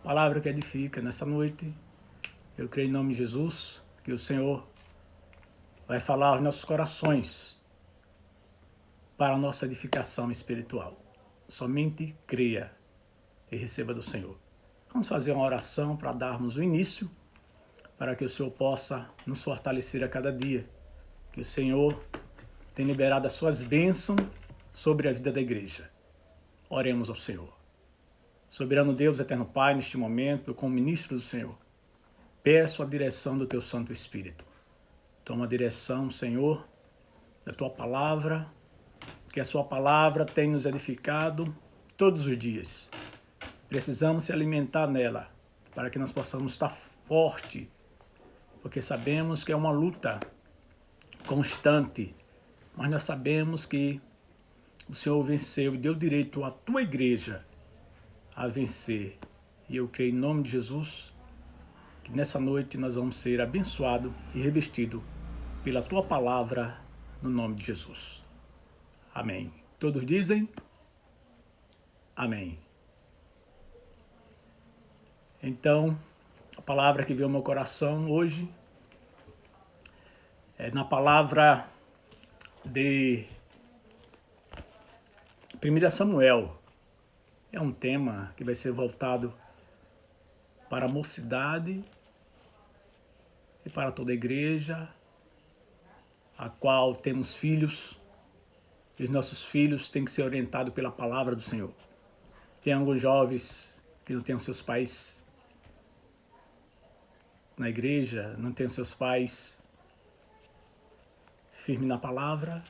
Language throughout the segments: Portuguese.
palavra que edifica nessa noite. Eu creio em nome de Jesus que o Senhor vai falar aos nossos corações para a nossa edificação espiritual. Somente creia e receba do Senhor. Vamos fazer uma oração para darmos o início, para que o Senhor possa nos fortalecer a cada dia. Que o Senhor tenha liberado as suas bênçãos sobre a vida da igreja. Oremos ao Senhor. Soberano Deus, eterno Pai, neste momento, eu como ministro do Senhor, peço a direção do Teu Santo Espírito. Toma a direção, Senhor, da Tua palavra, que a Sua palavra tem nos edificado todos os dias. Precisamos se alimentar nela, para que nós possamos estar forte, porque sabemos que é uma luta constante, mas nós sabemos que o Senhor venceu e deu direito à Tua igreja a vencer. E eu creio em nome de Jesus que nessa noite nós vamos ser abençoados e revestidos pela Tua palavra no nome de Jesus. Amém. Todos dizem amém. Então, a palavra que veio ao meu coração hoje é na palavra de 1 Samuel. É um tema que vai ser voltado para a mocidade e para toda a igreja, a qual temos filhos, e os nossos filhos têm que ser orientados pela palavra do Senhor. Tem alguns jovens que não têm seus pais na igreja, não têm seus pais firmes na palavra,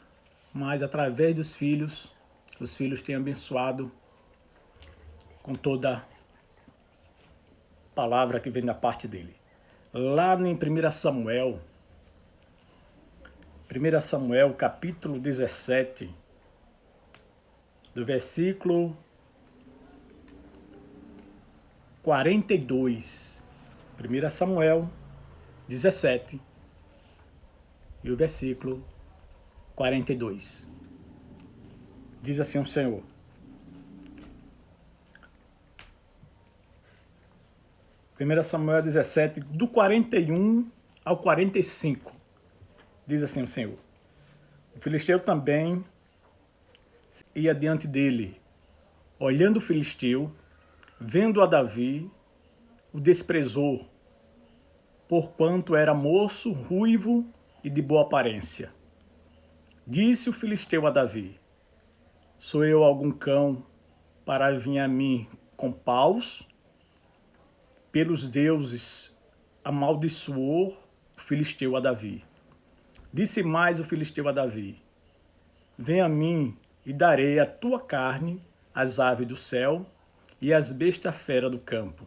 mas através dos filhos, os filhos têm abençoado com toda a palavra que vem da parte dele. Lá em 1 Samuel capítulo 17, do versículo 42. 1 Samuel 17 e o versículo 42. Diz assim o Senhor: 1 Samuel 17, do 41 ao 45. Diz assim o Senhor: o filisteu também ia diante dele. Olhando o filisteu, vendo a Davi, o desprezou, porquanto era moço, ruivo e de boa aparência. Disse o filisteu a Davi: sou eu algum cão para vir a mim com paus? Pelos deuses amaldiçoou o filisteu a Davi. Disse mais o filisteu a Davi: vem a mim e darei a tua carne às aves do céu e às bestas feras do campo.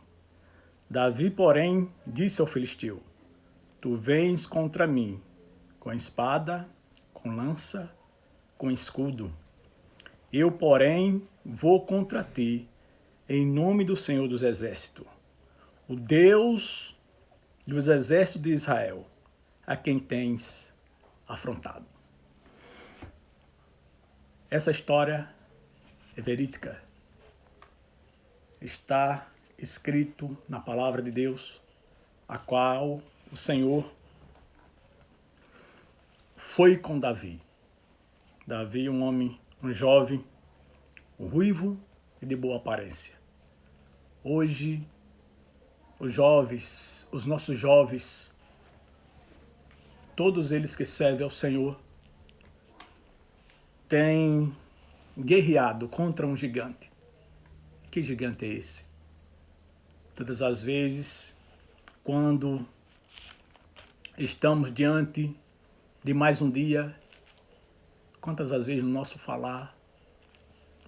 Davi, porém, disse ao filisteu: tu vens contra mim com espada, com lança, com escudo. Eu, porém, vou contra ti em nome do Senhor dos Exércitos, o Deus dos exércitos de Israel, a quem tens afrontado. Essa história é verídica. Está escrito na palavra de Deus, a qual o Senhor foi com Davi. Davi, um homem, um jovem, ruivo e de boa aparência. Hoje, os nossos jovens, todos eles que servem ao Senhor, têm guerreado contra um gigante. Que gigante é esse? Todas as vezes, quando estamos diante de mais um dia, quantas as vezes no nosso falar,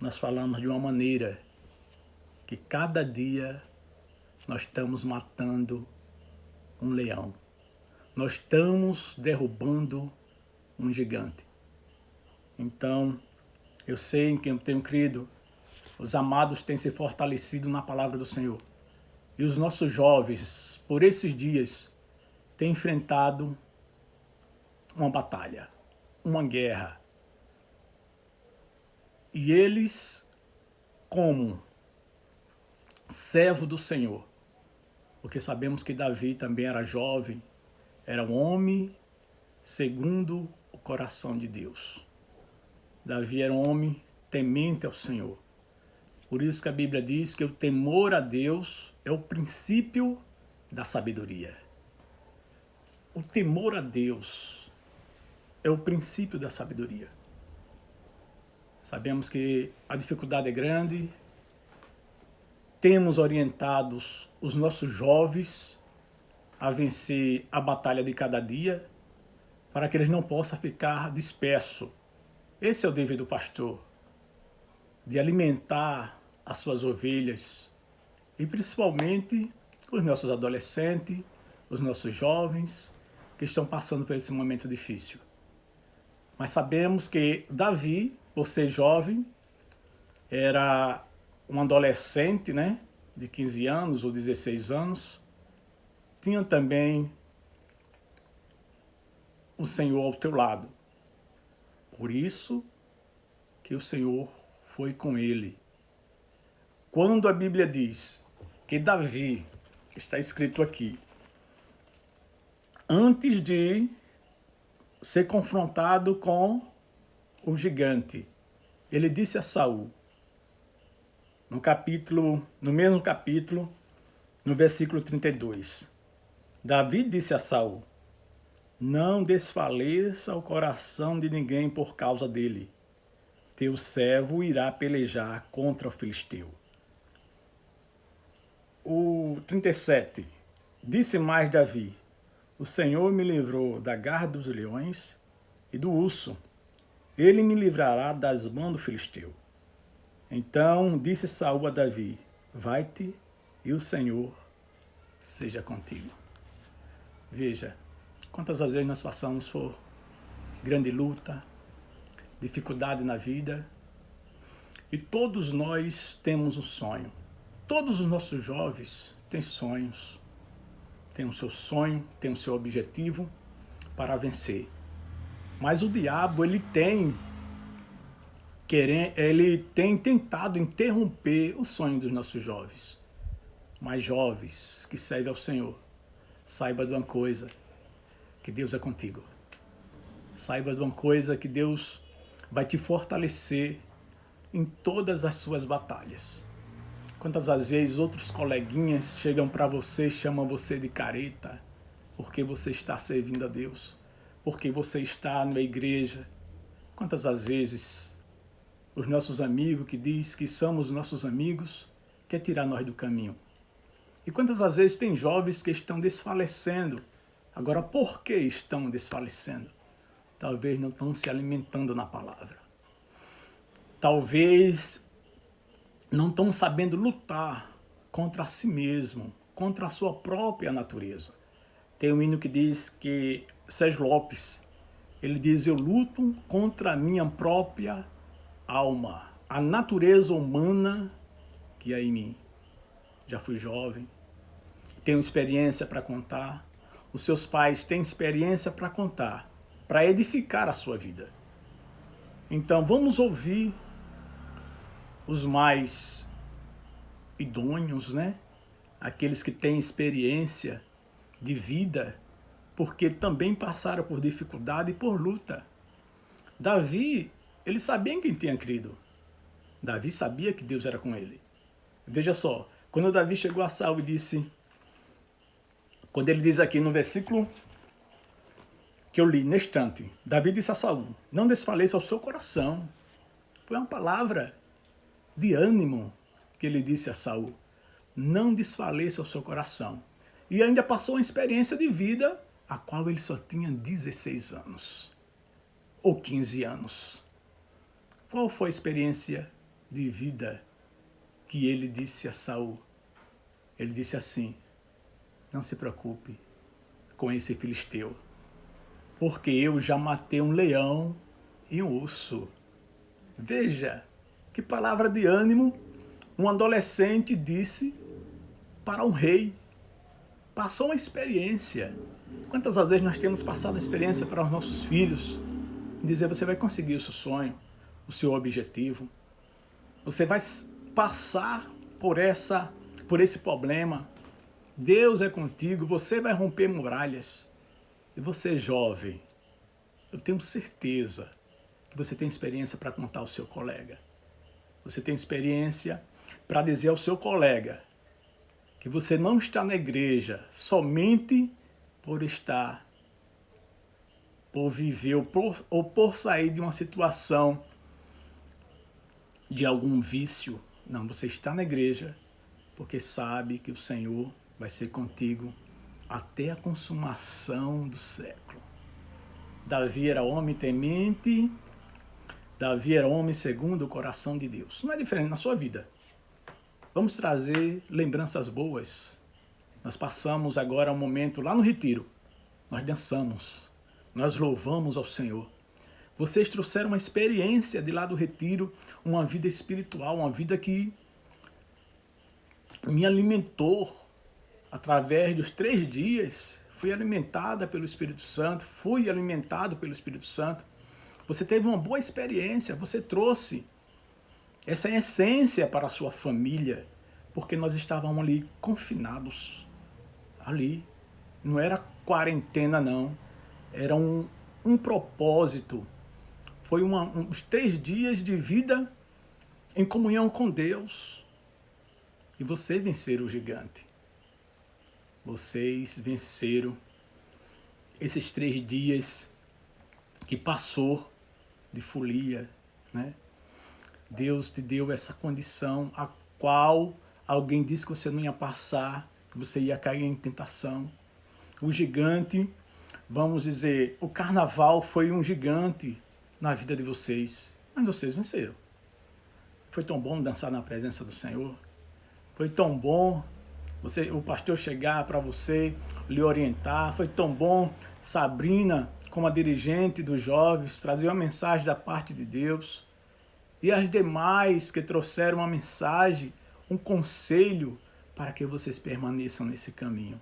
nós falamos de uma maneira que cada dia nós estamos matando um leão. Nós estamos derrubando um gigante. Então, eu sei em quem eu tenho crido, os amados têm se fortalecido na palavra do Senhor. E os nossos jovens, por esses dias, têm enfrentado uma batalha, uma guerra. E eles, como servo do Senhor, porque sabemos que Davi também era jovem, era um homem segundo o coração de Deus. Davi era um homem temente ao Senhor. Por isso que a Bíblia diz que o temor a Deus é o princípio da sabedoria. O temor a Deus é o princípio da sabedoria. Sabemos que a dificuldade é grande, temos orientados os nossos jovens a vencer a batalha de cada dia, para que eles não possam ficar dispersos. Esse é o dever do pastor, de alimentar as suas ovelhas, e principalmente os nossos adolescentes, os nossos jovens, que estão passando por esse momento difícil. Mas sabemos que Davi, por ser jovem, era um adolescente, né, de 15 anos ou 16 anos, tinha também o Senhor ao teu lado. Por isso que o Senhor foi com ele. Quando a Bíblia diz que Davi, está escrito aqui, antes de ser confrontado com o gigante, ele disse a Saul, no mesmo capítulo, no versículo 32, Davi disse a Saul: não desfaleça o coração de ninguém por causa dele. Teu servo irá pelejar contra o filisteu. O 37. Disse mais Davi: o Senhor me livrou da garra dos leões e do urso. Ele me livrará das mãos do filisteu. Então disse Saul a Davi: vai-te e o Senhor seja contigo. Veja, quantas vezes nós passamos por grande luta, dificuldade na vida, e todos nós temos um sonho. Todos os nossos jovens têm sonhos, têm o seu sonho, têm o seu objetivo para vencer. Mas o diabo, ele tem tentado interromper o sonho dos nossos jovens. Mas jovens que servem ao Senhor, saiba de uma coisa, que Deus é contigo. Saiba de uma coisa, que Deus vai te fortalecer em todas as suas batalhas. Quantas às vezes outros coleguinhas chegam para você, chamam você de careta, porque você está servindo a Deus, porque você está na igreja. Quantas às vezes os nossos amigos que diz que somos nossos amigos, quer tirar nós do caminho. E quantas às vezes tem jovens que estão desfalecendo. Agora, por que estão desfalecendo? Talvez não estão se alimentando na palavra. Talvez não estão sabendo lutar contra si mesmo, contra a sua própria natureza. Tem um hino que diz que Sérgio Lopes, ele diz: eu luto contra a minha própria alma, a natureza humana que há em mim. Já fui jovem, tenho experiência para contar, os seus pais têm experiência para contar, para edificar a sua vida. Então vamos ouvir os mais idôneos, né? Aqueles que têm experiência de vida, porque também passaram por dificuldade e por luta. Davi, ele sabia em quem tinha crido. Davi sabia que Deus era com ele. Veja só, quando Davi chegou a Saul e disse, quando ele diz aqui no versículo que eu li neste instante, Davi disse a Saul: não desfaleça o seu coração. Foi uma palavra de ânimo que ele disse a Saul. Não desfaleça o seu coração. E ainda passou uma experiência de vida, a qual ele só tinha 16 anos. Ou 15 anos. Qual foi a experiência de vida que ele disse a Saul? Ele disse assim: não se preocupe com esse filisteu, porque eu já matei um leão e um urso. Veja, que palavra de ânimo um adolescente disse para um rei. Passou uma experiência. Quantas vezes nós temos passado a experiência para os nossos filhos? Dizer: você vai conseguir o seu sonho, o seu objetivo. Você vai passar por esse problema. Deus é contigo, você vai romper muralhas. E você, jovem, eu tenho certeza que você tem experiência para contar ao seu colega. Você tem experiência para dizer ao seu colega que você não está na igreja somente por estar, por viver ou por sair de uma situação de algum vício. Não, você está na igreja porque sabe que o Senhor vai ser contigo até a consumação do século. Davi era homem temente, Davi era homem segundo o coração de Deus. Não é diferente na sua vida. Vamos trazer lembranças boas. Nós passamos agora um momento lá no retiro. Nós dançamos, nós louvamos ao Senhor. Vocês trouxeram uma experiência de lá do retiro, uma vida espiritual, uma vida que me alimentou através dos 3 dias. Fui alimentada pelo Espírito Santo, fui alimentado pelo Espírito Santo. Você teve uma boa experiência, você trouxe essa essência para a sua família, porque nós estávamos ali confinados. Ali, não era quarentena não, era um propósito. Foi uns 3 dias de vida em comunhão com Deus. E você venceram o gigante. Vocês venceram esses 3 dias que passou de folia, né? Deus te deu essa condição a qual alguém disse que você não ia passar, que você ia cair em tentação. O gigante, vamos dizer, o carnaval foi um gigante na vida de vocês, mas vocês venceram. Foi tão bom dançar na presença do Senhor. Foi tão bom o pastor chegar para você, lhe orientar. Foi tão bom Sabrina, como a dirigente dos jovens, trazer uma mensagem da parte de Deus. E as demais que trouxeram uma mensagem, um conselho para que vocês permaneçam nesse caminho.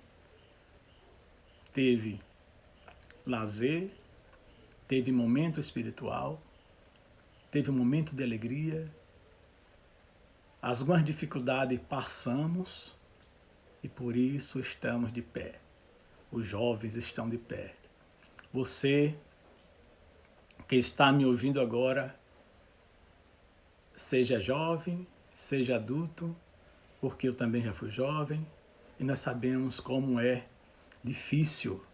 Teve lazer, teve momento espiritual, teve um momento de alegria. Algumas dificuldades passamos e por isso estamos de pé. Os jovens estão de pé. Você que está me ouvindo agora, seja jovem, seja adulto, porque eu também já fui jovem e nós sabemos como é difícil,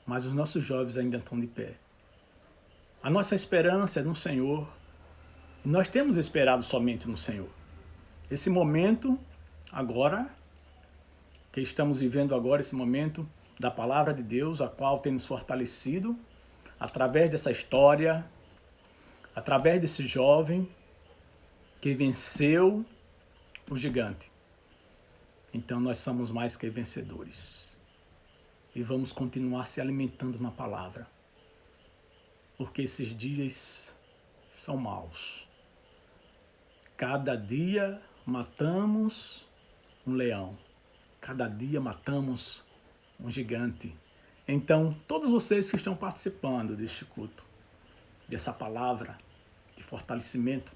mas os nossos jovens ainda estão de pé. A nossa esperança é no Senhor e nós temos esperado somente no Senhor. Esse momento, agora, que estamos vivendo agora, esse momento da palavra de Deus, a qual tem nos fortalecido, através dessa história, através desse jovem que venceu o gigante. Então nós somos mais que vencedores. E vamos continuar se alimentando na palavra. Porque esses dias são maus. Cada dia matamos um leão. Cada dia matamos um gigante. Então, todos vocês que estão participando deste culto, dessa palavra de fortalecimento,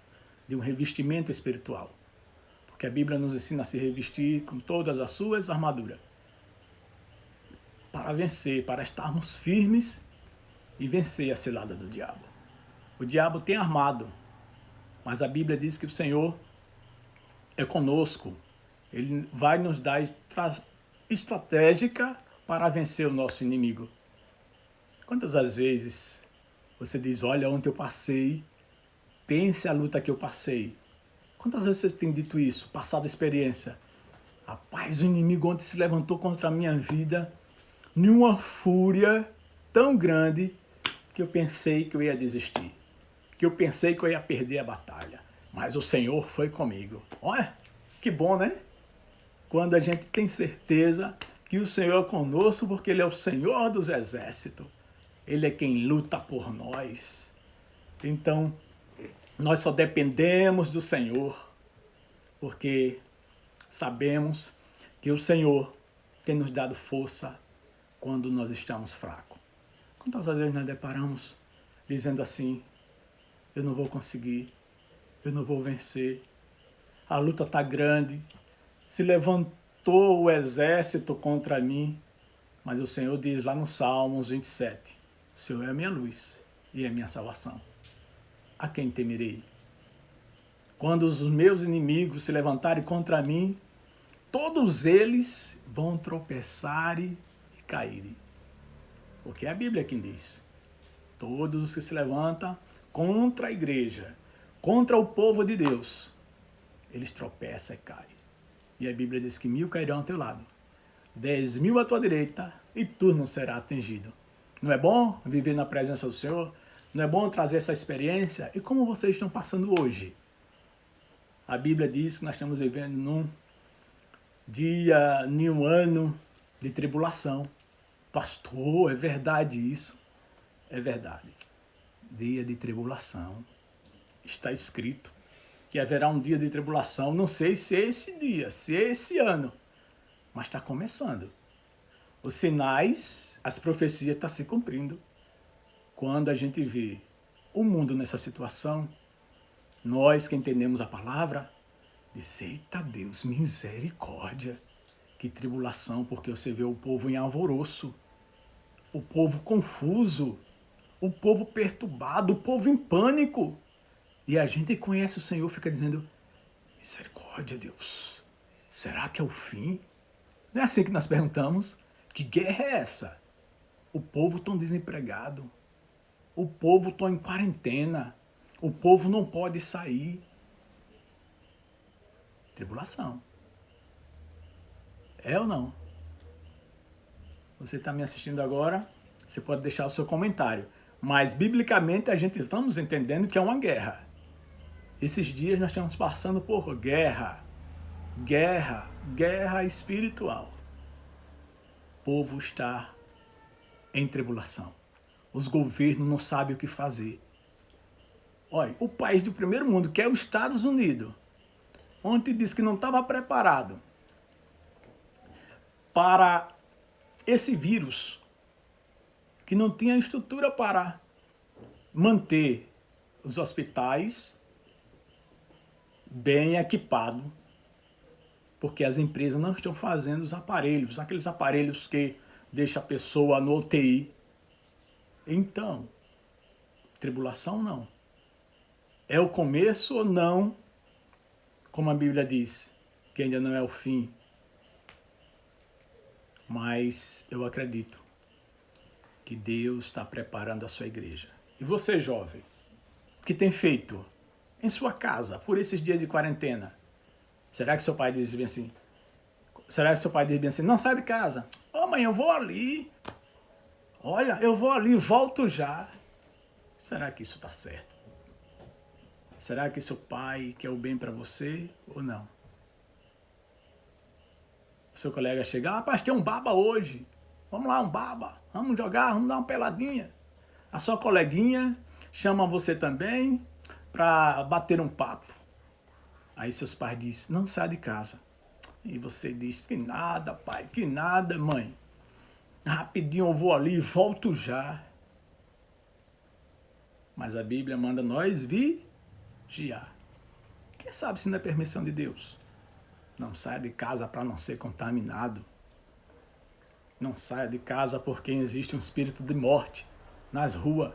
de um revestimento espiritual, porque a Bíblia nos ensina a se revestir com todas as suas armaduras, para vencer, para estarmos firmes e vencer a cilada do diabo. O diabo tem armado, mas a Bíblia diz que o Senhor é conosco. Ele vai nos dar estratégica para vencer o nosso inimigo. Quantas as vezes você diz, olha onde eu passei, pense a luta que eu passei. Quantas vezes você tem dito isso, passado experiência? Rapaz, o inimigo ontem se levantou contra a minha vida numa fúria tão grande que eu pensei que eu ia desistir. Que eu pensei que eu ia perder a batalha. Mas o Senhor foi comigo. Olha, que bom, né? Quando a gente tem certeza que o Senhor é conosco, porque Ele é o Senhor dos exércitos. Ele é quem luta por nós. Então, nós só dependemos do Senhor, porque sabemos que o Senhor tem nos dado força quando nós estamos fracos. Quantas vezes nós deparamos dizendo assim, eu não vou conseguir, eu não vou vencer, a luta está grande, se levantou levantou o exército contra mim, mas o Senhor diz lá no Salmos 27, o Senhor é a minha luz e é a minha salvação. A quem temerei? Quando os meus inimigos se levantarem contra mim, todos eles vão tropeçar e caírem. Porque é a Bíblia quem diz. Todos os que se levantam contra a igreja, contra o povo de Deus, eles tropeçam e caem. E a Bíblia diz que 1000 cairão ao teu lado, 10.000 à tua direita, e tu não serás atingido. Não é bom viver na presença do Senhor? Não é bom trazer essa experiência? E como vocês estão passando hoje? A Bíblia diz que nós estamos vivendo num dia, em um ano de tribulação. Pastor, é verdade isso? É verdade. Dia de tribulação. Está escrito que haverá um dia de tribulação. Não sei se é esse dia, se é esse ano, mas está começando. Os sinais, as profecias estão se cumprindo. Quando a gente vê o mundo nessa situação, nós que entendemos a palavra, diz, eita Deus, misericórdia. Que tribulação, porque você vê o povo em alvoroço, o povo confuso, o povo perturbado, o povo em pânico. E a gente conhece o Senhor, fica dizendo, misericórdia, Deus, será que é o fim? Não é assim que nós perguntamos? Que guerra é essa? O povo está desempregado, o povo está em quarentena, o povo não pode sair. Tribulação. É ou não? Você está me assistindo agora, você pode deixar o seu comentário. Mas, biblicamente, a gente estamos entendendo que é uma guerra. Esses dias nós estamos passando por guerra. Guerra espiritual. O povo está em tribulação. Os governos não sabem o que fazer. Olha, o país do primeiro mundo, que é os Estados Unidos, ontem disse que não estava preparado para esse vírus, que não tinha estrutura para manter os hospitais bem equipados, porque as empresas não estão fazendo os aparelhos, aqueles aparelhos que deixam a pessoa no UTI. Então, tribulação não. É o começo ou não, como a Bíblia diz, que ainda não é o fim. Mas eu acredito que Deus está preparando a sua igreja. E você, jovem, o que tem feito em sua casa por esses dias de quarentena? Será que seu pai diz bem assim? Será que seu pai diz bem assim? Não, sai de casa. Ô, mãe, eu vou ali. Olha, eu vou ali, volto já. Será que isso está certo? Será que seu pai quer o bem para você ou não? Seu colega chega, rapaz, tem um baba hoje. Vamos lá, um baba. Vamos jogar, vamos dar uma peladinha. A sua coleguinha chama você também para bater um papo. Aí seus pais dizem, não sai de casa. E você diz, que nada, pai, que nada, mãe. Rapidinho eu vou ali e volto já. Mas a Bíblia manda nós vigiar. Quem sabe se não é permissão de Deus? Não saia de casa para não ser contaminado. Não saia de casa porque existe um espírito de morte nas ruas.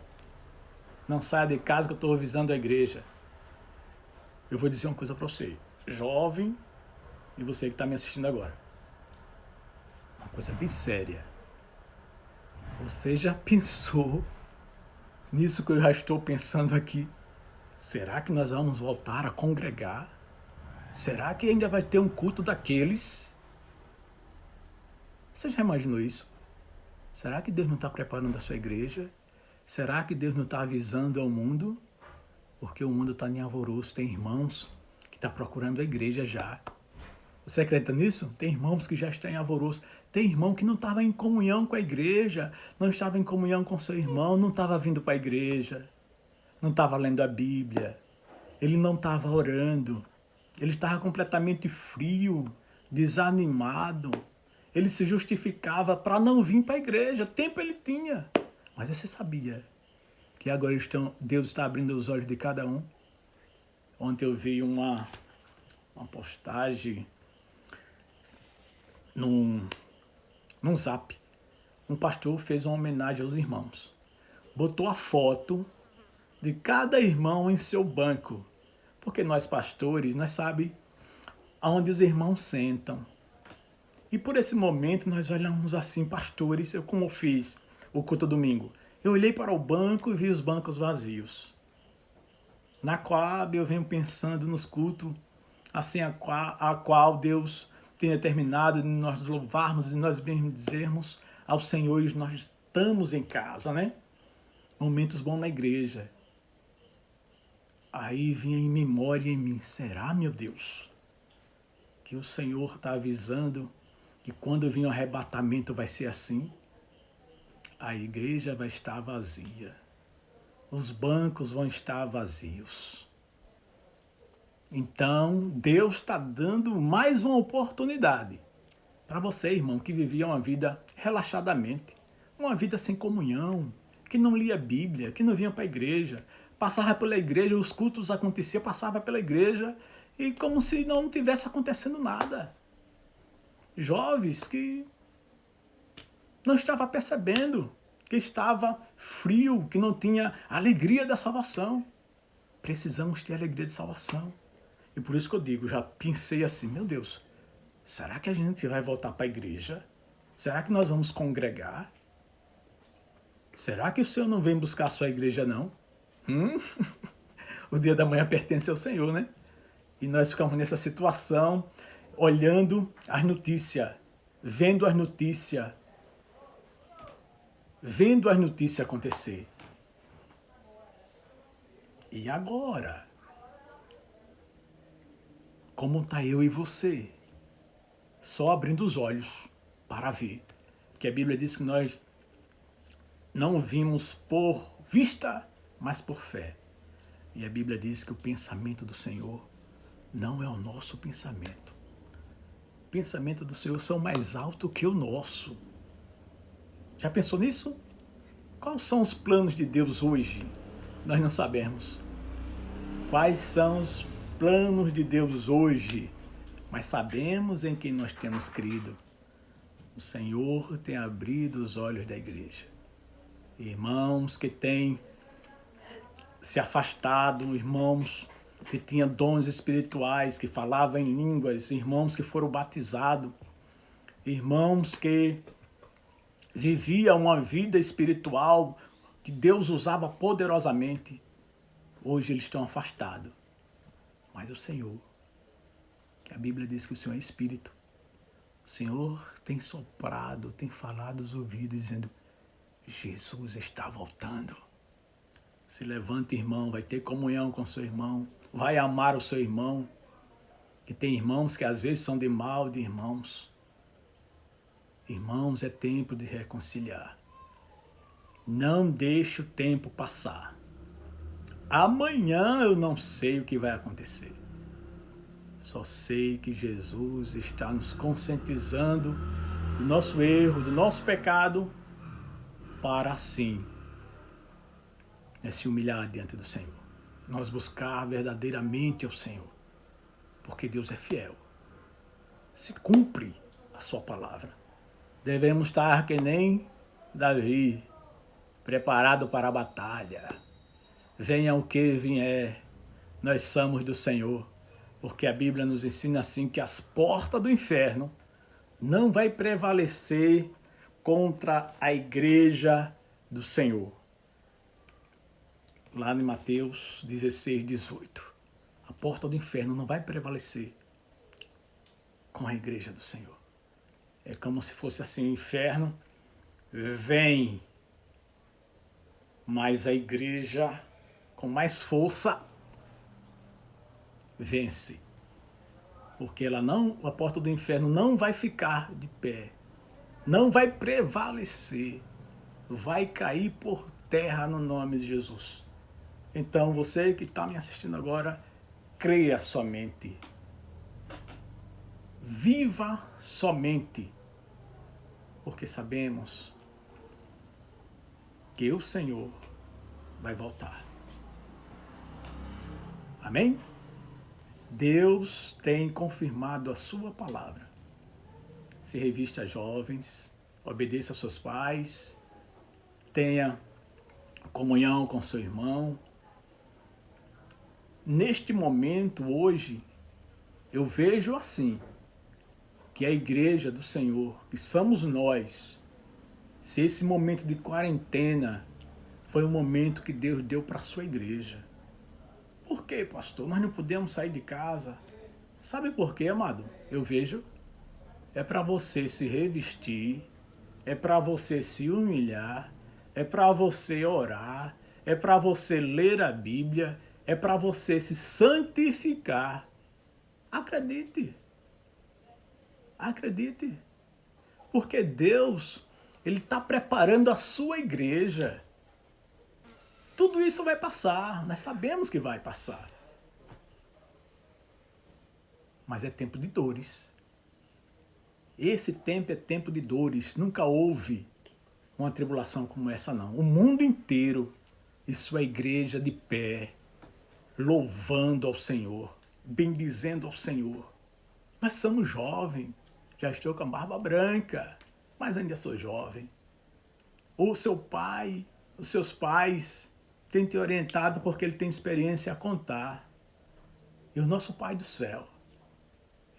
Não saia de casa que eu estou avisando a igreja. Eu vou dizer uma coisa para você, jovem, e você que está me assistindo agora. Uma coisa bem séria. Você já pensou nisso que eu já estou pensando aqui? Será que nós vamos voltar a congregar? Será que ainda vai ter um culto daqueles? Você já imaginou isso? Será que Deus não está preparando a sua igreja? Será que Deus não está avisando ao mundo? Porque o mundo está em alvoroço, tem irmãos que estão procurando a igreja já. Você acredita nisso? Tem irmãos que já estão em alvoroço. Tem irmão que não estava em comunhão com a igreja, não estava em comunhão com seu irmão, não estava vindo para a igreja, não estava lendo a Bíblia, ele não estava orando, ele estava completamente frio, desanimado. Ele se justificava para não vir para a igreja. Tempo ele tinha. Mas você sabia que agora Deus está abrindo os olhos de cada um? Ontem eu vi uma postagem num, num zap, um pastor fez uma homenagem aos irmãos. Botou a foto de cada irmão em seu banco. Porque nós pastores, nós sabemos aonde os irmãos sentam. E por esse momento nós olhamos assim, pastores, eu como fiz o culto domingo. Eu olhei para o banco e vi os bancos vazios. Na Coab eu venho pensando nos cultos, assim a qual Deus tem determinado de nós louvarmos e nós bendizermos ao Senhor e nós estamos em casa, né? Momentos bons na igreja. Aí vinha em memória em mim, será, meu Deus, que o Senhor está avisando que quando vir o arrebatamento vai ser assim? A igreja vai estar vazia. Os bancos vão estar vazios. Então, Deus está dando mais uma oportunidade para você, irmão, que vivia uma vida relaxadamente, uma vida sem comunhão, que não lia Bíblia, que não vinha para a igreja, passava pela igreja, os cultos aconteciam, passava pela igreja e como se não tivesse acontecendo nada. Jovens que não estavam percebendo, que estava frio, que não tinha alegria da salvação. Precisamos ter alegria de salvação. E por isso que eu digo, já pensei assim, meu Deus, será que a gente vai voltar para a igreja? Será que nós vamos congregar? Será que o Senhor não vem buscar a sua igreja, não? O dia da manhã pertence ao Senhor, né? E nós ficamos nessa situação, olhando as notícias, vendo as notícias acontecer. E agora? Como está eu e você? Só abrindo os olhos para ver. Porque a Bíblia diz que nós não vimos por vista, mas por fé. E a Bíblia diz que o pensamento do Senhor não é o nosso pensamento. O pensamento do Senhor são mais alto que o nosso. Já pensou nisso? Quais são os planos de Deus hoje? Nós não sabemos. Quais são os planos de Deus hoje? Mas sabemos em quem nós temos crido. O Senhor tem abrido os olhos da igreja. Irmãos que têm se afastado, irmãos que tinham dons espirituais, que falavam em línguas, irmãos que foram batizados, irmãos que viviam uma vida espiritual que Deus usava poderosamente. Hoje eles estão afastados. Mas o Senhor, que a Bíblia diz que o Senhor é Espírito, o Senhor tem soprado, tem falado aos ouvidos, dizendo, Jesus está voltando. Se levante, irmão, vai ter comunhão com seu irmão, vai amar o seu irmão, que tem irmãos que às vezes são de mal de irmãos. Irmãos, é tempo de reconciliar. Não deixe o tempo passar. Amanhã eu não sei o que vai acontecer. Só sei que Jesus está nos conscientizando do nosso erro, do nosso pecado, para assim se humilhar diante do Senhor. Nós buscar verdadeiramente ao Senhor. Porque Deus é fiel. Se cumpre a sua palavra. Devemos estar que nem Davi, preparado para a batalha. Venha o que vier, nós somos do Senhor. Porque a Bíblia nos ensina assim que as portas do inferno não vai prevalecer contra a igreja do Senhor. Lá em Mateus 16, 18. A porta do inferno não vai prevalecer com a igreja do Senhor. É como se fosse assim, o inferno vem, mas a igreja com mais força vence. Porque a porta do inferno não vai ficar de pé, não vai prevalecer, vai cair por terra no nome de Jesus. Então você que está me assistindo agora, creia somente. Viva somente. Porque sabemos que o Senhor vai voltar. Amém? Deus tem confirmado a sua palavra. se revista jovens, obedeça a seus pais, tenha comunhão com seu irmão. Neste momento, hoje, eu vejo assim, que a igreja do Senhor, que somos nós, se esse momento de quarentena foi um momento que Deus deu para a sua igreja. Por quê, pastor? Nós não podemos sair de casa. Sabe por quê, amado? Eu vejo, é para você se revestir, é para você se humilhar, é para você orar, é para você ler a Bíblia, é para você se santificar. Acredite. Acredite. Porque Deus, Ele está preparando a sua igreja. Tudo isso vai passar, nós sabemos que vai passar. Mas é tempo de dores. Esse tempo é tempo de dores. Nunca houve uma tribulação como essa, não. O mundo inteiro e sua igreja de pé, louvando ao Senhor, bendizendo ao Senhor. Nós somos jovens, já estou com a barba branca, mas ainda sou jovem. Ou seu pai, os seus pais têm te orientado porque ele tem experiência a contar. E o nosso Pai do céu,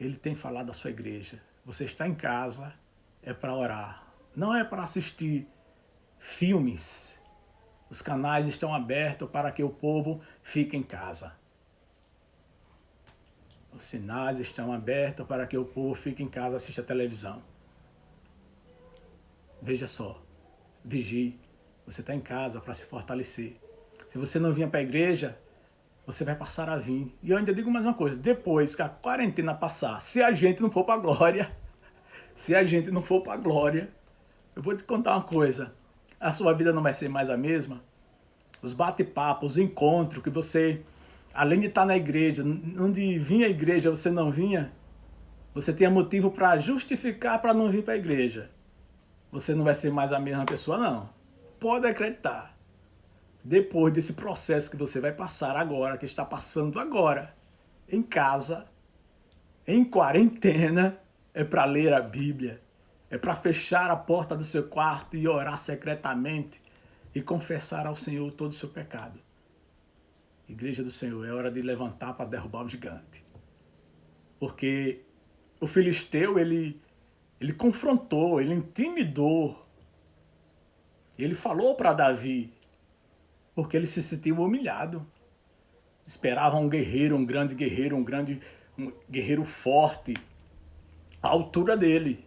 Ele tem falado à sua igreja. Você está em casa, é para orar. Não é para assistir filmes. Os canais estão abertos para que o povo fique em casa. Os sinais estão abertos para que o povo fique em casa e assista a televisão. Veja só, vigie. Você está em casa para se fortalecer. Se você não vinha para a igreja, você vai passar a vir. E eu ainda digo mais uma coisa, depois que a quarentena passar, se a gente não for para a glória, eu vou te contar uma coisa, a sua vida não vai ser mais a mesma. Os bate-papos, os encontros que você, além de estar na igreja, onde vinha a igreja você não vinha, você tinha motivo para justificar para não vir para a igreja. Você não vai ser mais a mesma pessoa, não. Pode acreditar. Depois desse processo que você vai passar agora, que está passando agora, em casa, em quarentena, é para ler a Bíblia, é para fechar a porta do seu quarto e orar secretamente e confessar ao Senhor todo o seu pecado. Igreja do Senhor, é hora de levantar para derrubar o gigante. Porque o filisteu, ele confrontou, ele intimidou, ele falou para Davi, porque ele se sentiu humilhado. Esperava um guerreiro, um grande guerreiro, um guerreiro forte, à altura dele.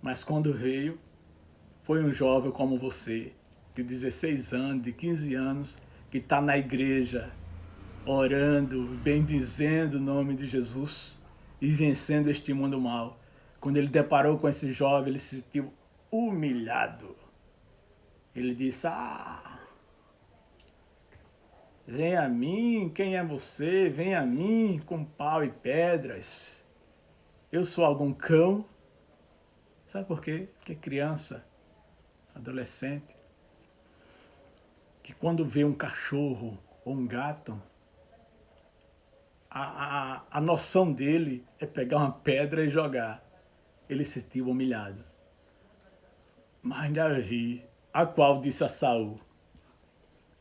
Mas quando veio, foi um jovem como você, de 16 anos, de 15 anos, que está na igreja, orando, bendizendo o nome de Jesus e vencendo este mundo mal. Quando ele deparou com esse jovem, ele se sentiu humilhado. Ele disse, vem a mim, quem é você? Vem a mim com pau e pedras. Eu sou algum cão? Sabe por quê? Porque criança, adolescente, que quando vê um cachorro ou um gato, a noção dele é pegar uma pedra e jogar. Ele se sentiu humilhado. Mas Davi, a qual disse a Saul,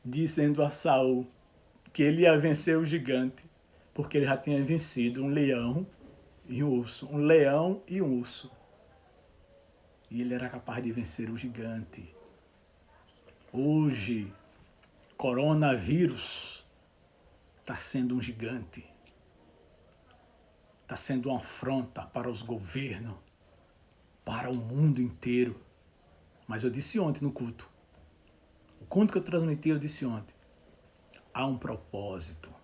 dizendo a Saul que ele ia vencer o gigante, porque ele já tinha vencido um leão e um urso. Um leão e um urso. E ele era capaz de vencer o gigante. Hoje, coronavírus está sendo um gigante. Está sendo uma afronta para os governos, para o mundo inteiro. Mas eu disse ontem no culto. O culto que eu transmiti, eu disse ontem. Há um propósito.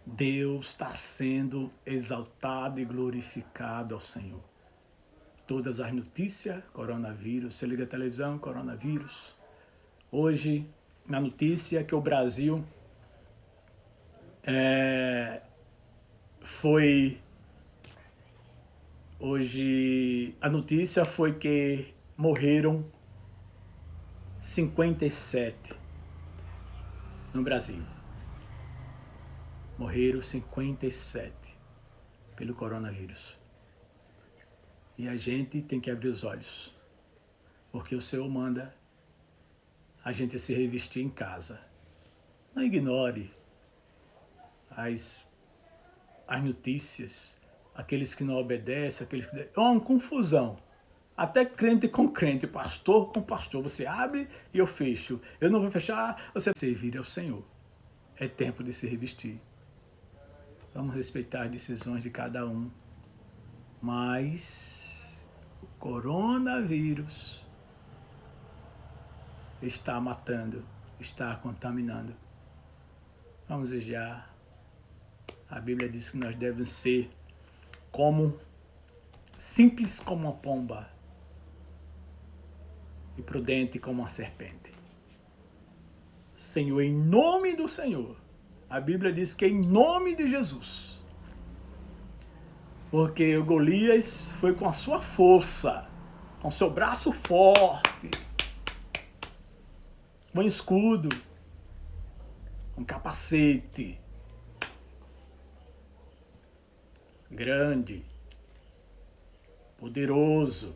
Deus está sendo exaltado e glorificado ao Senhor. Todas as notícias, coronavírus, você liga a televisão, coronavírus. Hoje, na notícia que o Brasil hoje a notícia foi que morreram 57 no Brasil. Morreram 57 pelo coronavírus. E a gente tem que abrir os olhos, porque o Senhor manda a gente se revestir em casa. Não ignore as notícias, aqueles que não obedecem, aqueles que... É uma confusão. Até crente com crente, pastor com pastor. Você abre e eu fecho. Eu não vou fechar, você servir ao Senhor. É tempo de se revestir. Vamos respeitar as decisões de cada um. Mas o coronavírus está matando, está contaminando. Vamos vigiar. A Bíblia diz que nós devemos ser simples como uma pomba e prudente como uma serpente. Senhor, em nome do Senhor, a Bíblia diz que em nome de Jesus, porque o Golias foi com a sua força, com seu braço forte, com escudo, com capacete grande, poderoso,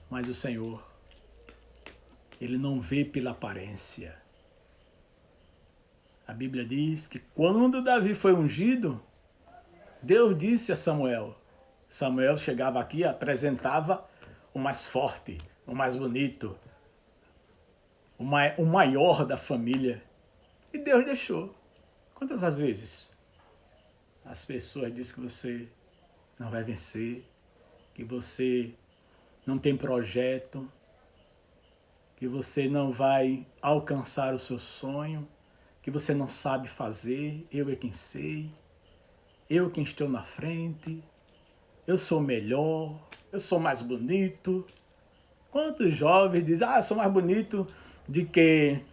mas o Senhor, Ele não vê pela aparência. A Bíblia diz que quando Davi foi ungido, Deus disse a Samuel. Samuel chegava aqui e apresentava o mais forte, o mais bonito, o maior da família. E Deus deixou. Quantas as vezes as pessoas dizem que você não vai vencer, que você não tem projeto, que você não vai alcançar o seu sonho, que você não sabe fazer, eu é quem sei, eu quem estou na frente, eu sou melhor, eu sou mais bonito. Quantos jovens dizem, eu sou mais bonito de que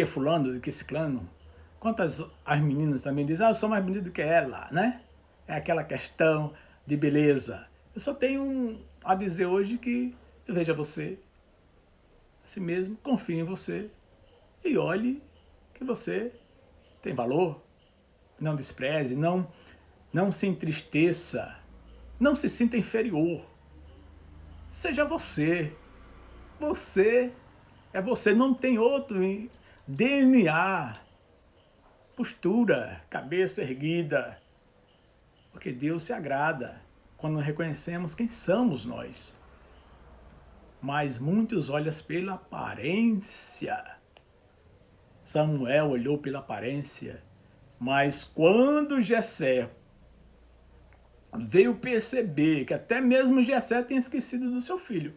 fulano, de que ciclano? Quantas as meninas também dizem, eu sou mais bonito do que ela, né? É aquela questão de beleza. Eu só tenho a dizer hoje que veja você, assim mesmo, confie em você e olhe que você tem valor. Não despreze, não se entristeça, não se sinta inferior. Seja você. Você é você, não tem outro DNA, postura, cabeça erguida. Porque Deus se agrada quando reconhecemos quem somos nós. Mas muitos olham pela aparência. Samuel olhou pela aparência, mas quando Jessé veio perceber que até mesmo Jessé tinha esquecido do seu filho,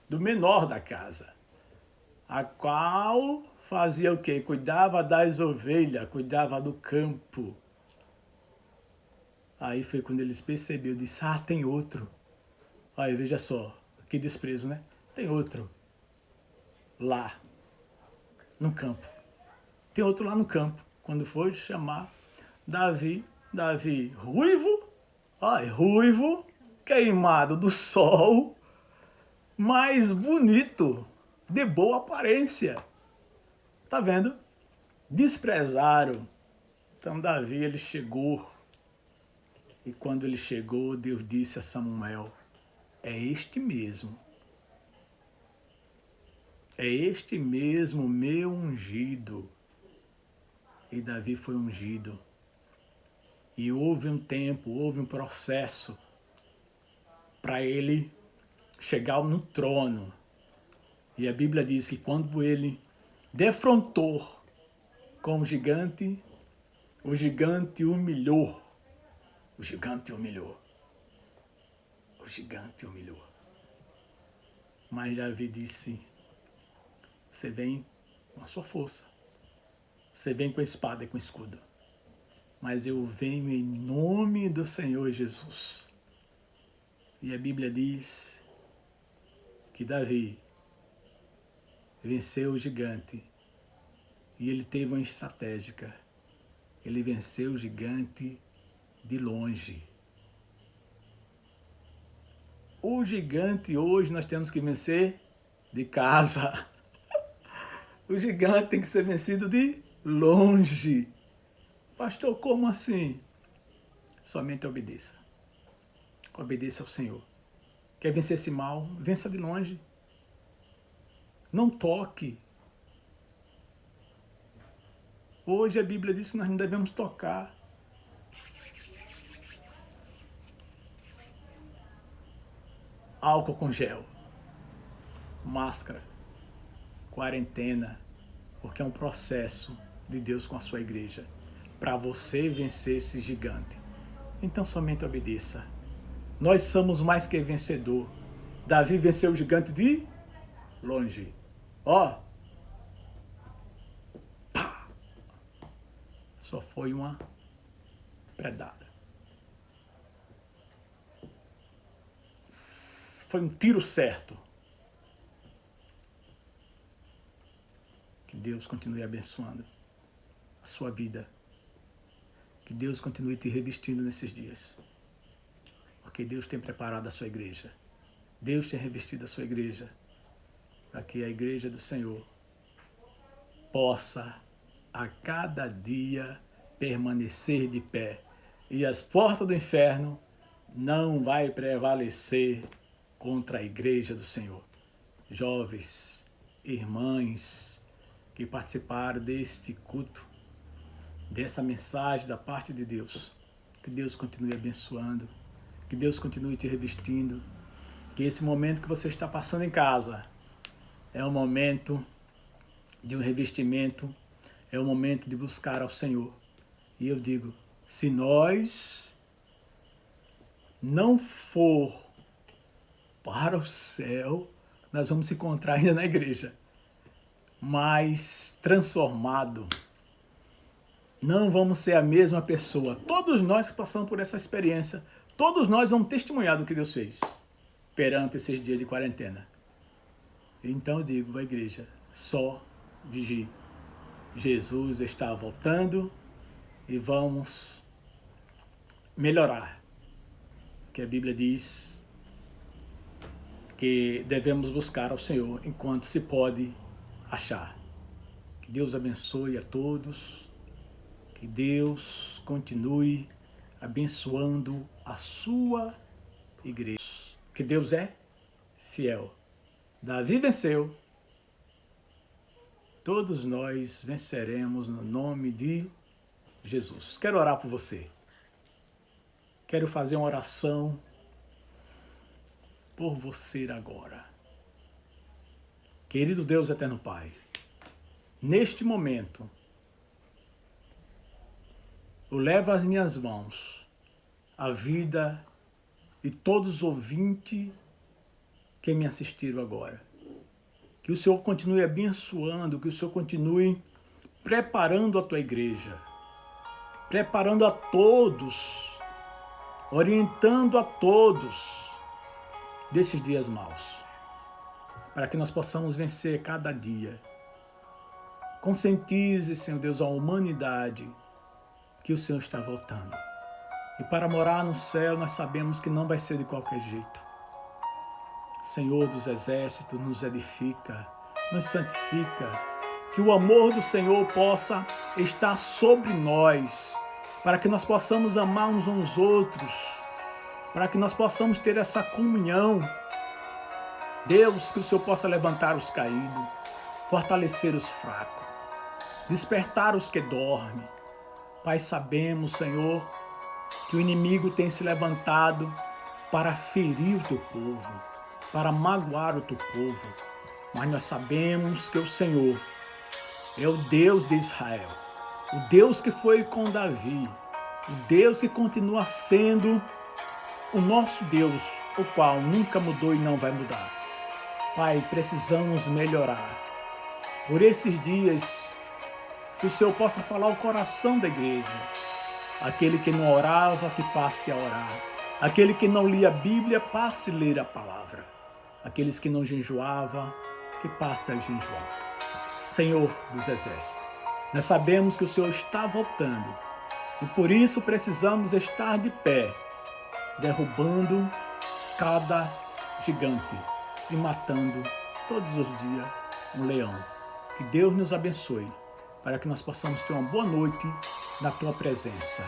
do menor da casa, a qual fazia o quê? Cuidava das ovelhas, cuidava do campo. Aí foi quando eles perceberam, disse, tem outro. Aí veja só, que desprezo, né? Tem outro lá no campo. Tem outro lá no campo. Quando foi chamar Davi ruivo, ruivo, queimado do sol, mais bonito, de boa aparência. Tá vendo? Desprezaram. Então Davi, ele chegou. E quando ele chegou, Deus disse a Samuel, é este mesmo. É este mesmo meu ungido. E Davi foi ungido. E houve um tempo, houve um processo para ele chegar no trono. E a Bíblia diz que quando ele defrontou com o gigante humilhou. O gigante humilhou. O gigante humilhou. Mas Davi disse, você vem com a sua força. Você vem com a espada e com o escudo. Mas eu venho em nome do Senhor Jesus. E a Bíblia diz que Davi venceu o gigante. E ele teve uma estratégia. Ele venceu o gigante de longe. O gigante hoje nós temos que vencer de casa. O gigante tem que ser vencido de longe. Pastor, como assim? Somente obedeça. Obedeça ao Senhor. Quer vencer esse mal? Vença de longe. Não toque. Hoje a Bíblia diz que nós não devemos tocar. Álcool com gel, máscara, quarentena, porque é um processo de Deus com a sua igreja, para você vencer esse gigante. Então somente obedeça. Nós somos mais que vencedor. Davi venceu o gigante de longe. Ó, pá! Só foi uma predada. Foi um tiro certo. Que Deus continue abençoando a sua vida. Que Deus continue te revestindo nesses dias. Porque Deus tem preparado a sua igreja. Deus tem revestido a sua igreja. Para que a igreja do Senhor possa a cada dia permanecer de pé. E as portas do inferno não vai prevalecer contra a igreja do Senhor. Jovens, irmãs que participaram deste culto, dessa mensagem da parte de Deus, que Deus continue abençoando, que Deus continue te revestindo, que esse momento que você está passando em casa é um momento de um revestimento, é um momento de buscar ao Senhor. E eu digo, se nós não for para o céu, nós vamos se encontrar ainda na igreja, mas transformado. Não vamos ser a mesma pessoa. Todos nós que passamos por essa experiência, todos nós vamos testemunhar do que Deus fez perante esses dias de quarentena. Então eu digo à igreja, só vigie. Jesus está voltando e vamos melhorar. Que a Bíblia diz que devemos buscar ao Senhor enquanto se pode achar. Que Deus abençoe a todos, que Deus continue abençoando a sua igreja. Que Deus é fiel. Davi venceu. Todos nós venceremos no nome de Jesus. Quero orar por você. Quero fazer uma oração por você agora. Querido Deus eterno Pai, neste momento, eu levo as minhas mãos a vida de todos os ouvintes que me assistiram agora. Que o Senhor continue abençoando, que o Senhor continue preparando a tua igreja, preparando a todos, orientando a todos desses dias maus, para que nós possamos vencer cada dia. Conscientize, Senhor Deus, a humanidade que o Senhor está voltando. E para morar no céu, nós sabemos que não vai ser de qualquer jeito. Senhor dos exércitos, nos edifica, nos santifica, que o amor do Senhor possa estar sobre nós, para que nós possamos amar uns aos outros, para que nós possamos ter essa comunhão. Deus, que o Senhor possa levantar os caídos, fortalecer os fracos, despertar os que dormem. Pai, sabemos, Senhor, que o inimigo tem se levantado para ferir o teu povo, para magoar o teu povo. Mas nós sabemos que o Senhor é o Deus de Israel, o Deus que foi com Davi, o Deus que continua sendo o nosso Deus, o qual nunca mudou e não vai mudar. Pai, precisamos melhorar. Por esses dias, que o Senhor possa falar o coração da igreja. Aquele que não orava, que passe a orar. Aquele que não lia a Bíblia, passe a ler a palavra. Aqueles que não jejuavam, que passe a jejuar. Senhor dos exércitos, nós sabemos que o Senhor está voltando. E por isso precisamos estar de pé, derrubando cada gigante e matando todos os dias um leão. Que Deus nos abençoe, para que nós possamos ter uma boa noite na tua presença.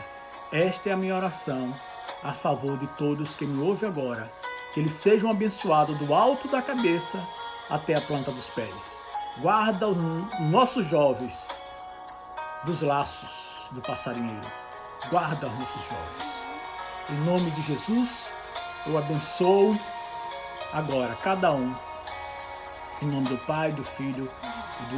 Esta é a minha oração, a favor de todos que me ouvem agora. Que eles sejam abençoados do alto da cabeça até a planta dos pés. Guarda os nossos jovens dos laços do passarinheiro. Guarda os nossos jovens. Em nome de Jesus, eu abençoo agora cada um. Em nome do Pai, do Filho e do